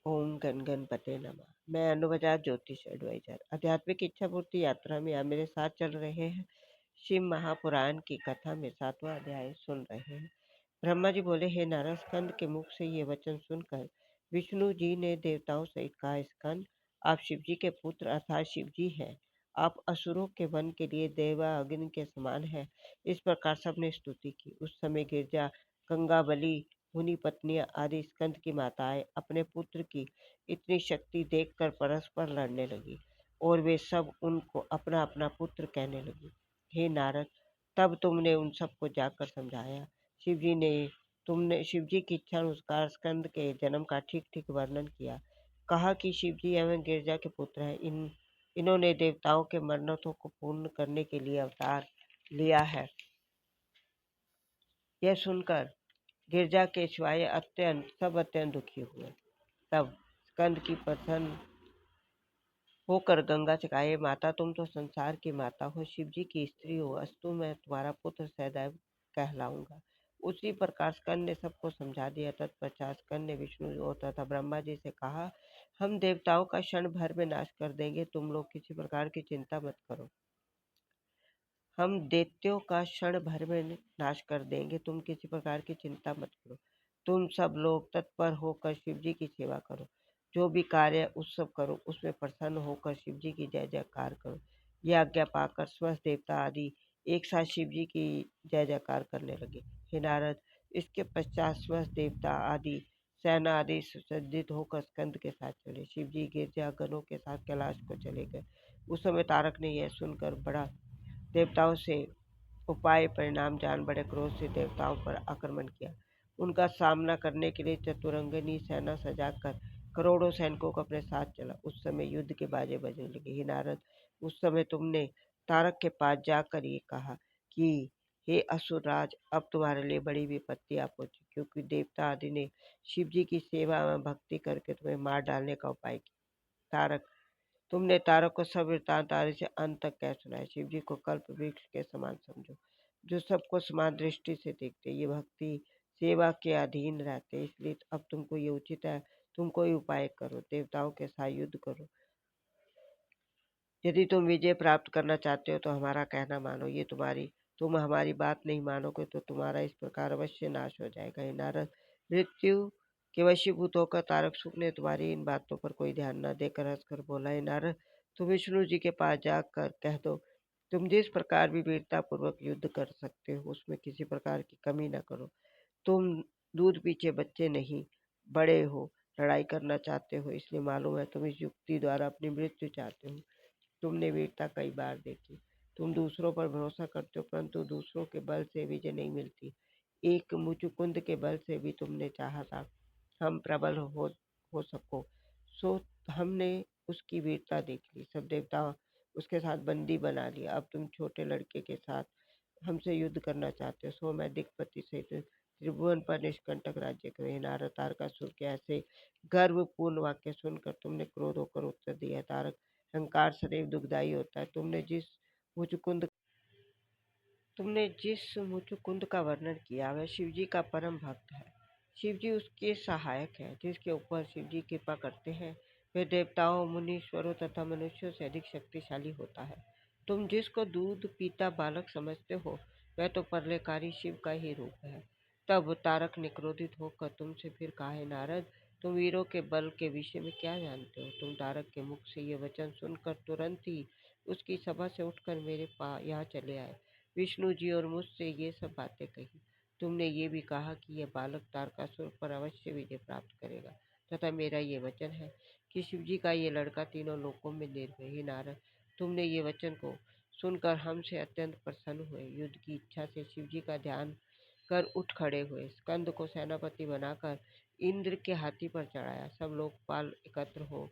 ओम गण गणपते नमः। मैं अनु बजाज ज्योतिष एडवाइजर आध्यात्मिक इच्छा पूर्ति यात्रा में आप मेरे साथ चल रहे हैं। शिव महापुराण की कथा में 7वां अध्याय सुन रहे हैं। ब्रह्मा जी बोले, हे नारद, स्कंद के मुख से ये वचन सुनकर विष्णु जी ने देवताओं सहित कहा, स्कंद, आप शिव जी के पुत्र अर्थात शिव जी हैं। आप असुरों के वन के लिए देवा अग्नि के समान है। इस प्रकार सबने स्तुति की। उस समय गिरजा, गंगा बली, मुनि पत्नियां आदि स्कंद की माताएं अपने पुत्र की इतनी शक्ति देखकर परस्पर लड़ने लगी और वे सब उनको अपना अपना पुत्र कहने लगी। हे नारद, तब तुमने उन सबको जाकर समझाया। शिव जी की इच्छा अनुसार स्कंद के जन्म का ठीक ठीक वर्णन किया। कहा कि शिव जी एवं गिरजा के पुत्र हैं। इन्होंने देवताओं के मन्नतों को पूर्ण करने के लिए अवतार लिया है। यह सुनकर गिरजा के शिवाय अत्यंत दुखी हुए। तब स्कंद की प्रसन्न होकर गंगा से कहा, "हे माता, तुम तो संसार की माता हो, शिव जी की स्त्री हो, अस्तु मैं तुम्हारा पुत्र सदैव कहलाऊंगा।" उसी प्रकार स्कंद ने सबको समझा दिया। तत्पश्चात स्कंद ने विष्णु और तथा ब्रह्मा जी से कहा, हम देवताओं का क्षण भर में नाश कर देंगे, तुम लोग किसी प्रकार की चिंता मत करो। हम दैत्यों का क्षण भर में नाश कर देंगे, तुम किसी प्रकार की चिंता मत करो। तुम सब लोग तत्पर होकर शिव जी की सेवा करो। जो भी कार्य उत्सव करो, उसमें प्रसन्न होकर शिव जी की जय जयकार करो। यह आज्ञा पाकर स्वस्थ देवता आदि एक साथ शिव जी की जय जयकार करने लगे। हे नारद, इसके पश्चात स्वस्थ देवता आदि सेना आदि सुसज्जित होकर स्कंद के साथ चले। शिव जी गिरजा गणों के साथ कैलाश को चले गए। उस समय तारक ने यह सुनकर बड़ा देवताओं से उपाय परिणाम जान बड़े क्रोध से देवताओं पर आक्रमण किया। उनका सामना करने के लिए चतुरंगिनी सेना सजाकर करोड़ों सैनिकों को अपने साथ चला। उस समय युद्ध के बाजे बजने लगे। हे नारद, उस समय तुमने तारक के पास जाकर ये कहा कि हे असुरराज, अब तुम्हारे लिए बड़ी विपत्ति आ पहुंची, क्योंकि देवता आदि ने शिव जी की सेवा में भक्ति करके तुम्हें मार डालने का उपाय किया। तुमने तारक को सब वृत्तांत आदि से अंत तक कह सुनाया। शिव जी को कल्प वृक्ष के समान समझो, जो सबको समान दृष्टि से देखते। ये भक्ति सेवा के अधीन रहते, इसलिए अब तुमको ये उचित है, तुम कोई उपाय करो, देवताओं के साथ युद्ध करो। यदि तुम विजय प्राप्त करना चाहते हो तो हमारा कहना मानो। तुम हमारी बात नहीं मानोगे तो तुम्हारा इस प्रकार अवश्य नाश हो जाएगा। हे नारद, मृत्यु के वशीभूत होकर तारक सुख ने तुम्हारी इन बातों पर कोई ध्यान न देकर हंसकर बोला, हे नारद, तुम विष्णु जी के पास जाकर कह दो, तुम जिस प्रकार भी वीरता पूर्वक युद्ध कर सकते हो, उसमें किसी प्रकार की कमी न करो। तुम दूध पीछे बच्चे नहीं, बड़े हो, लड़ाई करना चाहते हो, इसलिए मालूम है तुम इस युक्ति द्वारा अपनी मृत्यु चाहते हो। तुमने वीरता कई बार देखी। तुम दूसरों पर भरोसा करते हो, परंतु दूसरों के बल से विजय नहीं मिलती। एक मुचुकुंद के बल से भी तुमने चाहा था हम प्रबल हो सको, सो हमने उसकी वीरता देख ली। सब देवता उसके साथ बंदी बना लिया। अब तुम छोटे लड़के के साथ हमसे युद्ध करना चाहते हो, सो मैं दिक्पति सहित त्रिभुवन पर निष्कंटक राज्य करूँ। हे नारद, तारकासुर के ऐसे गर्वपूर्ण वाक्य सुनकर तुमने क्रोध होकर उत्तर दिया। तारक, अहंकार सदैव दुखदायी होता है। मुचुकुंद तुमने जिस मुचुकुंद का वर्णन किया वह शिव जी का परम भक्त है। शिव जी उसके सहायक है। जिसके ऊपर शिव जी कृपा करते हैं वह देवताओं, मुनीश्वरों तथा मनुष्यों से अधिक शक्तिशाली होता है। तुम जिसको दूध पीता बालक समझते हो वह तो प्रलयकारी शिव का ही रूप है। तब तारक ने क्रोधित होकर तुमसे फिर कहा, हे नारद, तुम वीरों के बल के विषय में क्या जानते हो? तुम तारक के मुख से ये वचन सुनकर तुरंत ही उसकी सभा से उठकर मेरे पास यहाँ चले आए। विष्णु जी और मुझसे ये सब बातें कही। तुमने ये भी कहा कि यह बालक तारकासुर पर अवश्य विजय प्राप्त करेगा, तथा मेरा ये वचन है कि शिव जी का ये लड़का तीनों लोकों में निर्भय। हे नारद, तुमने ये वचन को सुनकर हमसे अत्यंत प्रसन्न हुए। युद्ध की इच्छा से शिव जी का ध्यान कर उठ खड़े हुए। स्कंद को सेनापति बनाकर इंद्र के हाथी पर चढ़ाया। सब लोकपाल एकत्र हो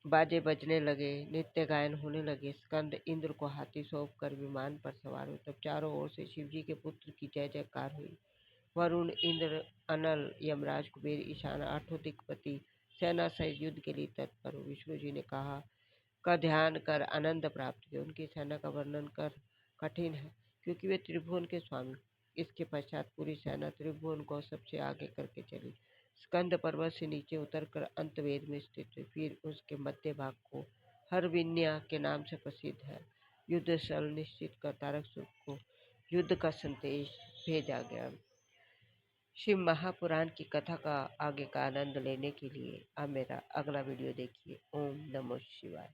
बाजे बजने लगे, नृत्य गायन होने लगे। स्कंद इंद्र को हाथी सौंप कर विमान पर सवार हुए। तब चारों ओर से शिव जी के पुत्र की जय जयकार हुई। वरुण, इंद्र, अनल, यमराज, कुबेर, ईशान, आठों दिक्पति सेना सहित युद्ध के लिए तत्पर हुए। विष्णु जी ने कहा का ध्यान कर आनंद प्राप्त किया। उनकी सेना का वर्णन कर कठिन है, क्योंकि वे त्रिभुवन के स्वामी। इसके पश्चात पूरी सेना त्रिभुवन को सबसे आगे करके चली। स्कंद पर्वत से नीचे उतरकर अंतवेद में स्थित हुई। फिर उसके मध्य भाग को हरविन्या के नाम से प्रसिद्ध है। युद्ध स्थल निश्चित कर तारकसुर को युद्ध का संदेश भेजा गया। शिव महापुराण की कथा का आगे का आनंद लेने के लिए आप मेरा अगला वीडियो देखिए। ओम नमः शिवाय।